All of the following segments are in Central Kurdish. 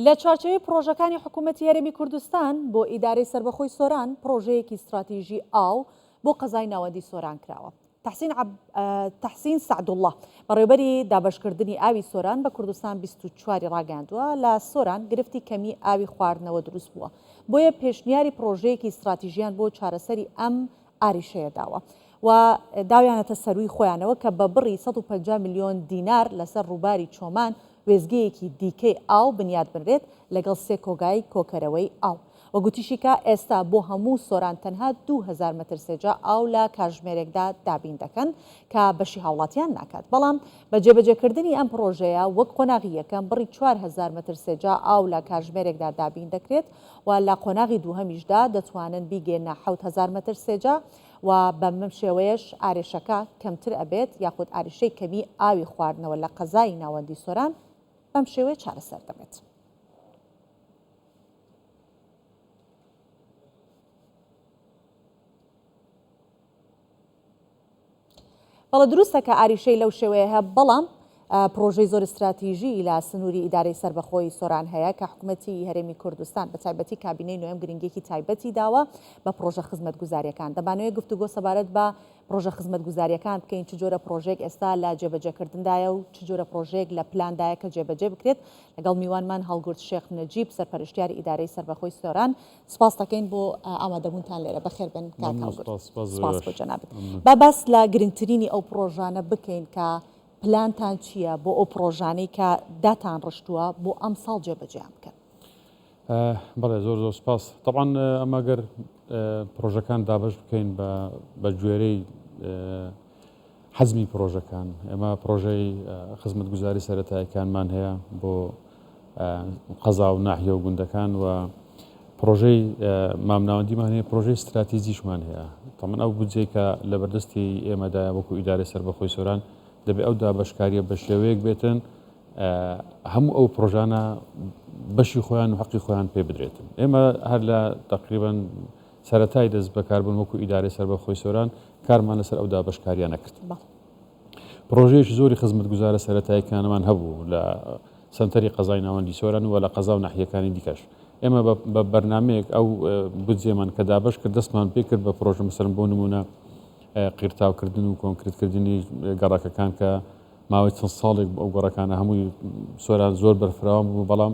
لە چارچەوەی پرۆژەکانی حکوومەتی هەرێمی کوردستان بۆ ئیدارەی سربەخۆی سۆران پرۆژەیەکی استراتیژی ئاو بۆ قەزای ناوەندی سۆران کراوە. تەحسین سەعدوڵڵاه بەڕێوەبەری دابەشکردنی ئاوی سۆران بە کوردستان 24 ڕاگەاندووە لە سۆران گرفتی کەمی ئاوی خواردنەوە دروست بووە. بۆیە پێشنیاری پرۆژەیەکی استراتیژیان بۆ چارەسەری ئەم ئاریشەیە داوە و داویانەتە سەروی خۆیانەوە کە بە بڕی 150 میلیۆن دینار لەسەر ڕووباری چۆمان وێزگەیەکی دیکەی ئاو بنیاد بنرێت لەگەڵ 3 کۆگای کۆکەرەوەی ئاو. وەگوتیشیکە ئێستا بۆ هەموو سۆران تەنها 2000 متر سێجا ئاو لە کاتژمێرێکدا دابین دەکەن کە بەشی هاوڵاتیان ناکات. بەڵام بە جێبەجێکردنی ئەم پرۆژەیە وەک قۆناغی یەکەم بڕی 4000 متر سێجا ئاو لە کاتژمێرێکدا دابین دەکرێت و لە قۆناغی دووهەمیشدا دەتوانن بیگەێنە 7000 متر سێجا و بەم شێوەیەش ئارێشەکە کەمتر ئەبێت یاخود ئاریشەی کەمی ئاوی خواردنەوە لە قەزای ناوەندی سۆران بەم شێوەیە چارەسەر دەبێت. بەڵە دروستە کە ئاریشەی لەو شێوەیە هەیە، بەڵام پرۆژەی زۆر استراتیژی لە سنووری ئیدارەی سربەخۆی سۆران هەیە کە حکوومەتی هەرێمی کوردستان بە تایبەتی کابینەی نوێم گرنگێکی تایبەتی داوە بە پرۆژە خزمەتگوزاریەکان. دەبانەوێت گفتوگۆ سەبارەت بە پرۆژە خزمەتگوزاریەکان بکەین، چ جۆرە پرۆژێک ئێستا لە جێبەجێکردندایە و چ جۆرە پرۆژێک لە پلاندایە کە جێبەجێ بکرێت. لەگەڵ میوانمان هەڵگورت شێخ نەجیب سەرپەرشتیاری ئیدارەی سربەخۆی سۆران سپاس دەکەین بۆ ئامادەبوونتان لێرە. بەخێر بن کاک هەڵگورت. سپاس بۆ جەنابەت. با باس لە گرنگترینی ئەو پرۆژانە بکەین کە پلانتان چییە بۆ ئەو پرۆژانەی کە داتان ڕشتووە بۆ ئەم ساڵ جێبەجێیان بکەن. بەڵێ زۆر سپاس. طبعاً ئەمەگەر پرۆژەکان دابش بکەین بە گوێرەی حەزمی پرۆژەکان، ئێمە پرۆژەی خزمەتگوزاری سەرەتاییەکانمان هەیە بۆ قەزا و ناحیە و گوندەکان و پرۆژەی مامناوەندیمان هەیە، پرۆژەی استراتیژیشمان هەیە. تەمەن ئەو بودجەی کە لە بەردەستی ئێمەدایە وەکو ئیدارەی سربەخۆی سۆران دەبێت ئەو دابەشکاریە بە شێوەیەک بێتن هەموو ئەو پرۆژانە بەشی خۆیان و حەقی خۆیان پێ بدرێتن. ئێمە هەر لە تقریباً سەرەتای دەست بەکاربوون وەکو ئیدارەی سربەخۆی سۆران کارمان لەسەر ئەو دابەشکاریە نەکرد. پرۆژەیەکی زۆری خزمەتگوزارە سەرەتاییەکانمان هەبوو لە سەنتەری قەزای ناوەندی سۆران و لە قەزا و ناحیەکانی دیکەش. ئێمە بە بەرنامەیەک ئەو بودجێمان کە دابش کرد دەستمان پێ کرد بە پرۆژە مەسەڵەن بۆ نمونە قیرتاوکردن و کۆنکریتکردنی گەڕەکەکان کە ماوەی چەند ساڵێک ئەو گەڕەکانە هەمووی سۆران زۆر بەرفراوان بوو، بەڵام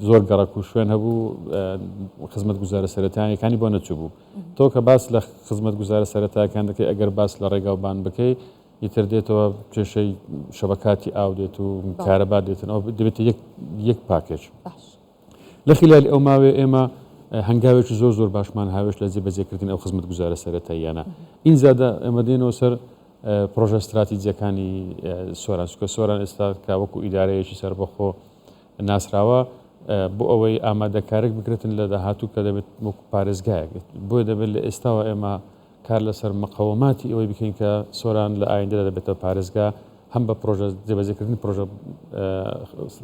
زۆر گەڕک و شوێن هەبوو خزمەتگوزارە سەرەتاییەکانی بۆ نەچوو بوو. تۆ کە باس لە خزمەتگوزارە سەرەتاییەکان دەکەی ئەگەر باس لە ڕێگاوبان بکەی ئیتر دێتەوە کێشەی شەبەکاتی ئاو دێت و کارەبا دێتن، ئەو دەبێتە یەک پاکێج. لە خلالی ئەو ماوەیە ئێمە هەنگاوێکی زۆر باشمان هاوێش لە جێبەجێکردن ئەو خزمەتگوزارە سەرەتاییانە. ئین زادە ئێمە دێنەوە سەر پرۆژە استراتیجیەکانی سۆران، چونکە سۆران ئێستا کە وەکو ئیدارەیەکی سەربەخۆ ناسراوە بۆ ئەوەی ئامادەکارێک بکرێتن لە داهاتوو کە دەبێت وەکو پارێزگایەک. بۆیە دەبێت لە ئێستاوە ئێمە کار لەسەر مەقەوەماتی ئەوەی بکەین کە سۆران لە ئایندەدا دەبێتەوە پارێزگا هەم بە پرۆژە جێبەجێکردنی پرۆژە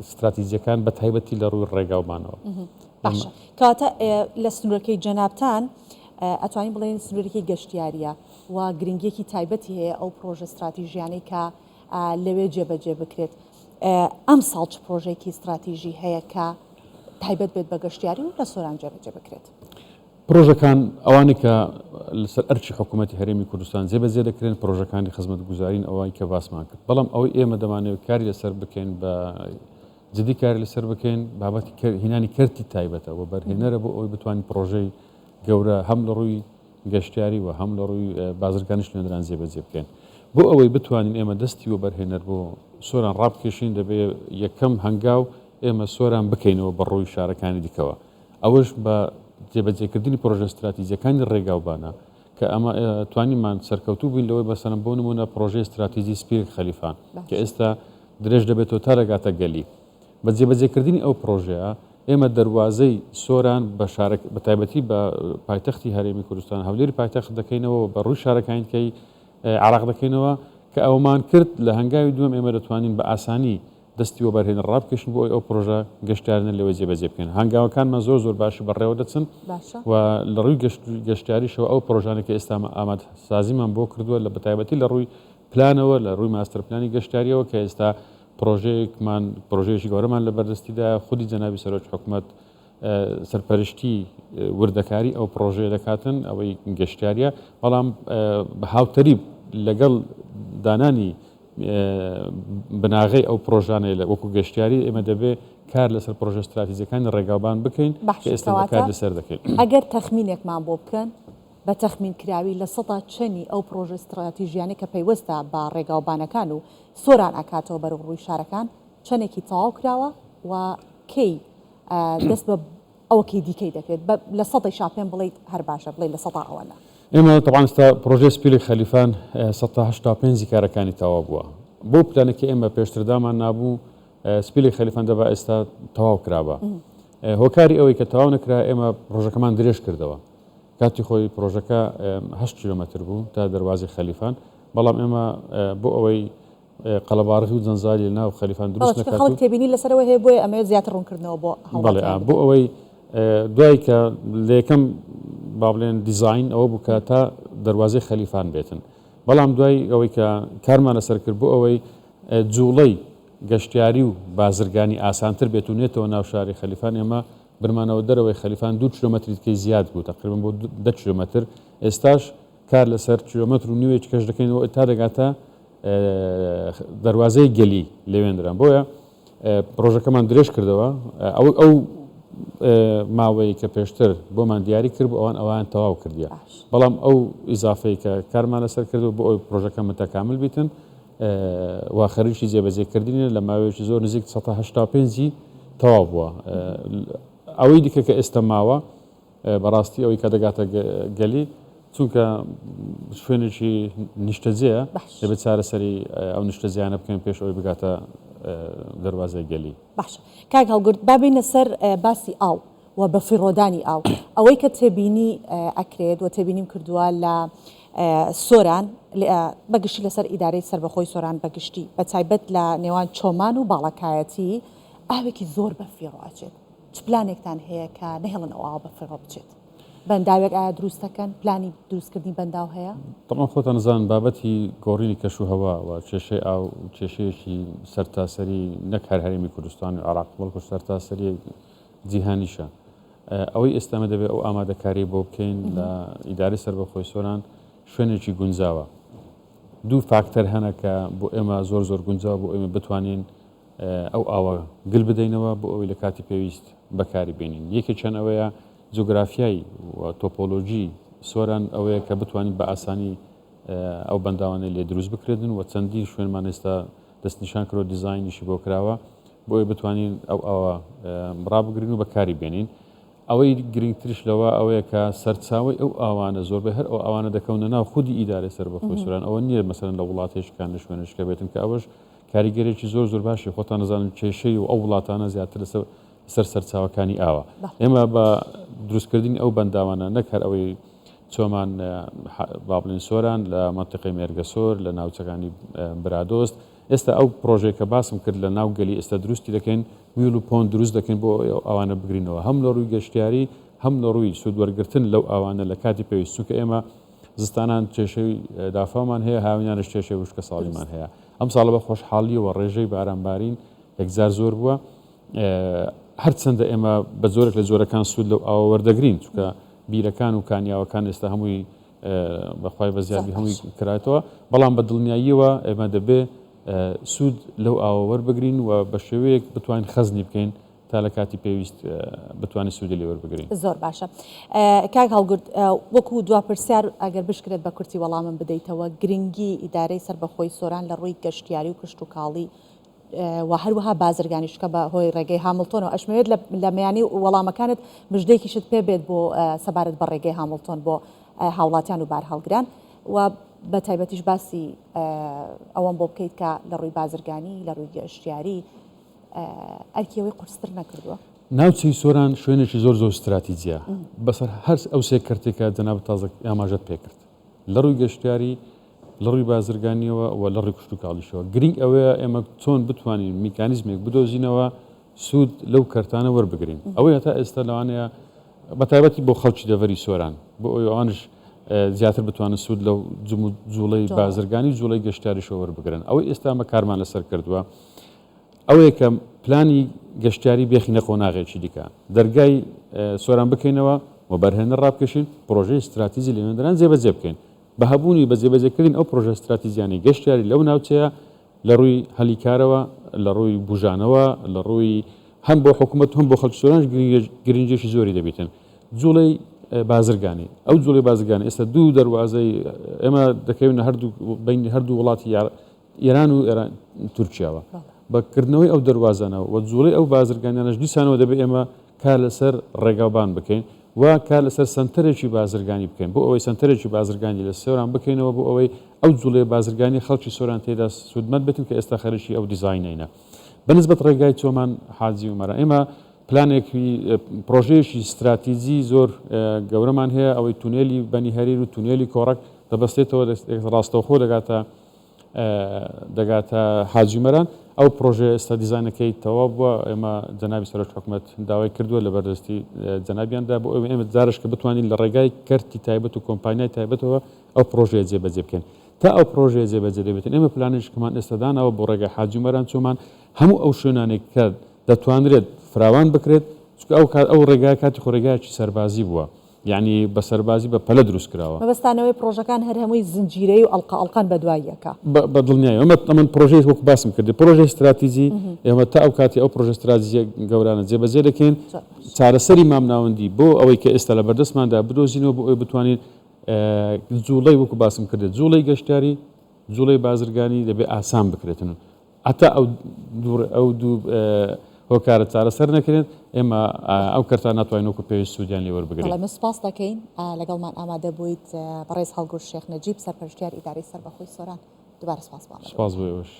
استراتیجیەکان بە تایبەتی لە ڕووی ڕێگاوبانەوە. باشە کاتە لە سنوورەکەی جەنابتان ئەتوانین بڵێن سنوورەکەی گەشتیاریە و گرنگیەکی تایبەتی هەیە ئەو پرۆژە استراتیژیانەی کە لەوێ جێبەجێ بکرێت. ئەم ساڵ چ پرۆژێکی استراتیژی هەیە کە تایبەت بێت بە گەشتیاری و لە سۆران جێبەجێ بکرێت؟ پرۆژەکان ئەوانی کە لەسەر ئەرچی حکوومەتی هەرێمی کوردستان جێبەجێ دەکرێن پرۆژەکانی خزمەتگوزارین ئەوەی کە باسمان کرد، بەڵام ئەوەی ئێمە دەمانەوێت کاری لەسەر بکەین بە جدی کاری لەسەر بکەین بابەتی هینانی کەرتی تایبەتە و بەرهێنەرە بۆ ئەوی بتوانین پرۆژەی گەورە هەم لە ڕووی گەشتیاری و هەم لە ڕووی بازرگانی شوێنەران جێبەجێ بکەین. بۆ ئەوەی بتوانین ئێمە دەستی و بەرهێنەر بۆ سۆران ڕابکێشین دەبێت یەکەم هەنگاو ئێمە سۆران بکەینەوە بە ڕووی شارەکانی دیکەوە. ئەوەش بە جێبەجێکردنی پرۆژە استراتیجیەکانی ڕێگاوبانە کە ئەمە توانیمان سەرکەوتوو بووین لەوەی بەسەرم بۆ نمونە پرۆژەی استراتیژی سپیر خەلیفان کە ئێستا درێژ دەبێتەوە تا ڕێگاتە گەلی. بە جێبەجێکردنی ئەو پرۆژەیە ئێمە دەواازەی سۆران بە تایبەتی بە پایتەختی هەرێمی کوردستان هەولێری پایتەخت دەکەینەوە بە ڕووی شارەکانیکەی عراق دەکەینەوە کە ئەومان کرد لە هەنگاوی دووەم ئێمە دەتوانین بە ئاسانی دەستی وە بەرهێنەر ڕابکەشین بۆ ئەو پرۆژە گەشتیارنە لەوەی جێبەجێ بکەین. هەنگاوەکانمان زۆر باشی بەڕێوە دەچن و لە ڕووی گەشتیاریشەوە ئەو پرۆژانێکی ئێستا ئامادەسازیمان بۆ کردووە لە بەتایبەتی لە ڕووی پلانەوە لە ڕووی ماستەر پلانی گەشتیاریەوە کە ئێستا پرۆژەیەکی گەورەمان لە بەردەستیدا خودی جەنابی سەرۆک حکوومەت سەرپەرشتی وردەکاری ئەو پرۆژەیە دەکاتن ئەوەی گەشتیاریە بەڵام هاوتەری لەگەڵ دانانی بناغی ئەو پرۆژانەیە لە وەکو گەشتیاری ئێمە دەبێت کار لەسەر پرۆژە استراتیزیەکانی ڕێگاوبان بکەین کە ئێستا کار لەسەر دەکەین. ئەگەر تەخمینێکمان بۆ بکەن بە تەخمین کراوی لە سەدا چەنی ئەو پرۆژە استراتیژیانەی کە پەیوەستە بە ڕێگاوبانەکان و سۆران ئەکاتەوە بەرەو ڕووی شارەکان چەندێکی تەواو کراوە و کەی دەست بە ئەوەکی دیکەی دەکرێت لە سەدەی شاپێن بڵیت هەر باشە بڵێ لە سەدا ئەوەنە. ئێمە طبعا ئێستا پرۆژەی سپیلی خەلیفان 185 کارەکانی تەواو بووە. بۆ پلانێکی ئێمە پێشتردامان نابوو سپیلی خەلیفان دەبا ئێستا تەواو کرابە. هۆکاری ئەوەی کە تەواو نەکرا ئێمە پرۆژەکەمان درێژ کردەوە. کاتی خۆی پرۆژەکە 8 کیلۆمەتر بوو تا دەروازی خەلیفان بەڵام ئێمە بۆ ئەوەی قەڵەباڕغی و جەنزالی لە ناو خەلیفان دروست نەکات خەڵک تێبینی لەسەرەوە هەیە بۆیە ئەمە زیاتر ڕوونکردنەوە بۆ بۆ ئەوەی دوای کە لە یەکەم با بڵێن دیزاین ئەوە بوو کە تا دەروازەی خەلیفان بێتن بەڵام دوای ئەوەی کە کارمان لەسەر کرد بۆ ئەوەی جوڵەی گەشتیاری و بازرگانی ئاسانتر بێت و نێتەوە ناو شاری خەلیفان ئێمە برمانەوە دەرەوەی خەلیفان 2 کیلۆمەتری تکەی زیاد بوو تقریبا بۆ 10 کیلۆمەتر ئێستاش کار لەسەر کیلۆمەتر و نیوەی کەش دەکەینەوە تا دەگاتە دەروازەی گەلی لێوێنران بۆیە پرۆژەکەمان درێژ کردەوە ئەو ماوەی کە پێشتر بۆمان دیاری کرد ئەوان تەواو کردیە بەڵام ئەو ئیزافەی کە کارمان لەسەر کردو بۆ ئەوی پرۆژەکە متەکامل بیتن وا خەریکی جێبەجێکردنی لە ماوەیەکی زۆر نزیک 185 تەواو بووە ئەوەی دیکە کە ئێستا ماوە بەڕاستی ئەوەی کە دەگاتە گەلی چونکە شوێنێکی نیشتەجێە دەبێت چارەسەری ئەو نیشتەجیانە بکەین پێش ئەوەی بگاتە دەروازەی گەلی. باش کاک هەڵگورد بابینە سەر باسی ئاو و بە فیڕۆدانی ئاو ئەوەی کە تێبینی ئەکرێت و تێبینیم کردووە لە سۆران بەگشتی لەسەر ئیدارەی سربەخۆی سۆران بەگشتی بە تایبەت لە نێوان چۆمان و باڵەکایەتی ئاوێکی زۆر بە فیڕۆچێت چ پلانێکتان هەیە کە نەهێڵن ئەو ئاو بە فیڕۆ بچێت بەنداوێک ئایا دروستەکەن پلانی دروستکردنی بەنداو هەیە؟ طبعا خۆتان نزان بابەتی گۆڕینی کەش و هەوا و کێشەی ئاو کێشەیەکی سەرتاسەری نەک هەر هەرێمی کوردستان و عێراق بەڵکو سەرتاسەری جیهانیشە ئەوەی ئێستامە دەبێت ئەو ئامادەکاری بۆ بکەین لە ئیدارەی سربەخۆی سۆران شوێنێکی گونجاوە دوو فاکتەر هەنە کە بۆ ئێمە زۆر گونجاوە بۆ ئێمە بتوانین ئەو ئاوە گل بدەینەوە بۆ ئەوەی لە کاتی پێویست بەکاری بێنین یەکێک چەند ئەوەیە جۆگرافیایی و تۆپۆلۆژی سۆران ئەوەیە کە بتوانین بە ئاسانی ئەو بەنداوانەی لێ دروست بکرێتن و چەندی شوێنمان ئێستا دەستنیشان کردۆ دیزاینیشی بۆ کراوە بۆی بتوانین ئەو ئەوە ڕابگرین و بەکاری بێنین ئەوەی گرنگترش لەوە ئەوەیە کە سەرچاوی ئەو ئاوانە زۆربەی هەر ئەو ئاوانە دەکەونە ناو خودی ئیدارەی سربەخۆی سۆران ئەوە نییە مەسەرەن لە وڵاتێشکان لە شوێنشکە بێتن کە ئەوەش کاریگەرێکی زۆر باشی خۆتان نەزانن کێشەی و ئەو وڵاتانە زیاتر سەر سەرچاوەکانی ئاوە ئێمە بە دروستکردنی ئەو بەنداوانە نەک هەر ئەوەی چۆمان بابلین سۆران لە منتیقەی مێرگەسۆر لە ناوچەکانی برادۆست ئێستا ئەو پرۆژێک کە باسم کرد لە ناو گەلی ئێستا دروستی دەکەین میل و پۆن دروست دەکەین بۆ ئەوانە بگرینەوە هەم لە ڕووی گەشتیاری هەم لە ڕووی سوودوەرگرتن لەو ئەوانە لە کاتی پێویست چونکە ئێمە زستانان کێشەی دافامان هەیە هاوینانش کێشەی وشکە ساڵیمان هەیە ئەم ساڵە بە خۆشحاڵیەوە ڕێژەی بارانبارین یەکجار زۆر بووە هەرچەندە ئێمە بە زۆرێک لە زۆرەکان سوود لەو ئاوە وەردەگرین چونکە بیرەکان و کانیاوەکان ئێستا هەمووی بەخوای بەزیابی هەمووی کرایەوە بەڵام بە دڵنیاییەوە ئێمە دەبێ سوود لەو ئاوە وەربگرین و بە شێوەیەک بتوانین خەزنی بکەین تا لە کاتی پێویست بتوانین سوودی لێ وەربگرین. زۆر باشە کاک هەڵگورد وەکو دواپرسیار ئەگەر بشکرێت بە کورتی وەڵامم بدەیتەوە گرنگی ئیدارەی سربەخۆی سۆران لە ڕووی گەشتیاری و کشت و کاڵی و هەروەها بازرگانیشکە بە هۆی ڕێگەی هامڵتۆنەوە ئەشمەوێت لە میانی وەڵامەکانت مژدەیەکیشت پێ بێت بۆ سەبارەت بە ڕێگەی هامڵتۆن بۆ هاوڵاتیان و بارهەڵگران و بە تایبەتیش باسی ئەوەم بۆ بکەیت کە لە ڕووی بازرگانی لە ڕووی گەشتیاری ئەرکیەوەی قورستر نەکردووە. ناوچەی سۆران شوێنێکی زۆر استراتیجیە بەسەر هەر ئەو سێ کردێکە جەنابەت تازە ئاماژەت پێکرد لە ڕووی گەشتیاری لە ڕووی بازرگانیەوە و لە ڕووی کشت و کاڵیشەوە گرنگ ئەوەیە ئێمە چۆن بتوانین میکانیزمێک بدۆزینەوە سوود لەو کەرتانە وەربگرین ئەوەی هەتا ئێستا لەوانەیە بە تایبەتی بۆ خەڵکی دەڤەری سۆران بۆ ئەوی ئەوانش زیاتر بتوانن سوود لەو جوڵەی بازرگانی جوڵەی گەشتیاریشەوە وەربگرن ئەوەی ئێستا ئەمە کارمان لەسەر کردووە ئەوەیە کە پلانی گەشتیاری بێخینە قۆناغێکی دیکە دەرگای سۆران بکەینەوە و بەرهێنە ڕابکەشین پرۆژەی استراتیزی لێوێندران جێبەجێ بکەین بە هەبوونی بە جێبەجێکردن ئەو پرۆژە استراتیزیانی گەشتیاری لەو ناوچەیە لە ڕووی هەلیکارەوە لە ڕووی بژانەوە لە ڕووی هەم بۆ حکوومەت هەم بۆ خەڵکی سۆرانش گرنگێکی زۆری دەبێتن جوڵەی بازرگانی ئەو جوڵی بازرگانی ئێستا دوو دەواازەی ئێمە دەکەوێنە بین هەردوو وڵاتی ئێران و تورکیاوە بەکردنەوەی ئەو دەواازانەوە و جوڵی ئەو بازرگانیانەش دیسانەوە دەبێت ئێمە کار لەسەر ڕێگاوبان بکەین و کار لەسەر سنتەرێکی بازرگانی بکەین بۆ ئەوەی سنتەرێکی بازرگانی لە سۆران بکەینەوە بۆ ئەوەی ئەو جوڵێ بازرگانی خەڵکی سۆران تێدا سوودمەت بێتن کە ئێستا خەرشی ئەو دیزاینینە بەنسبەت ڕێگای چۆمان حاجی ومەرە ئێمە پلانێکی پرۆژەیەکی استراتیزی زۆر گەورەمان هەیە ئەوەی تونێلی بەنی هەریر و تونێلی کۆڕک دەبەستێتەوە ڕاستەوخۆ دەگاتە حاجیمەران ئەو پرۆژه ئێستا دیزانەکەی تەواو بووە ئێمە جەنابی سەرۆک حکوومەت داوای کردووە لە بەردەستی جەنابیاندا بۆ ئێمە جارش کە بتوانین لە ڕێگای کەرتی تایبەت و کۆمپانیای تایبەتەوە ئەو پرۆژەیە جێبەجێ بکەین تا ئەو پرۆژەیە جێبەجێ دەبێتن ئێمە پلانێشکمان ئێستادانەوە بۆ ڕێگای حاجیمەران چۆمان هەموو ئەو شوێنانێک کە دەتوانرێت فراوان بکرێت ئەو ڕێگای کاتی خۆڕێگایکی سەربازی بووە یعنی بە سەربازی بە پەلە دروست کراوە مەبەستانەوەی پرۆژەکان هەر هەمووی زنجیرەی و ئەڵقان بەدواییەکە بە دڵنیای ئەمە پرۆژەی وەک باسم کردی پرۆژەی استراتیزی ئێمە تا ئەو کاتی ئەو پرۆژە استراتیزیە گەورانە جێبەجێ دەکەین چارەسەری مامناوەندی بۆ ئەوەی کە ئێستا لە بەردەستماندا بدۆزینەوە بۆ ئەوی بتوانین جوڵەی وەکو باسم کردێت جوڵەی گەشتیاری جوڵەی بازرگانی دەبێت ئاسان بکرێتن ئەتا ئەو دوو هۆکارە چارەسەر نەکرێت ئێمە ئەو کەرتان ناتوانینەوەکو پێویست سوودیان لێ وەربگرین سپاس دەکەین لەگەڵمان ئامادە بوویت بەڕێز هەڵگورد شێخ نەجیب سەرپەرشتیار ئیدارەی سەربەخۆی سۆران دووبارە سپاس سپاس بۆ ئێوەش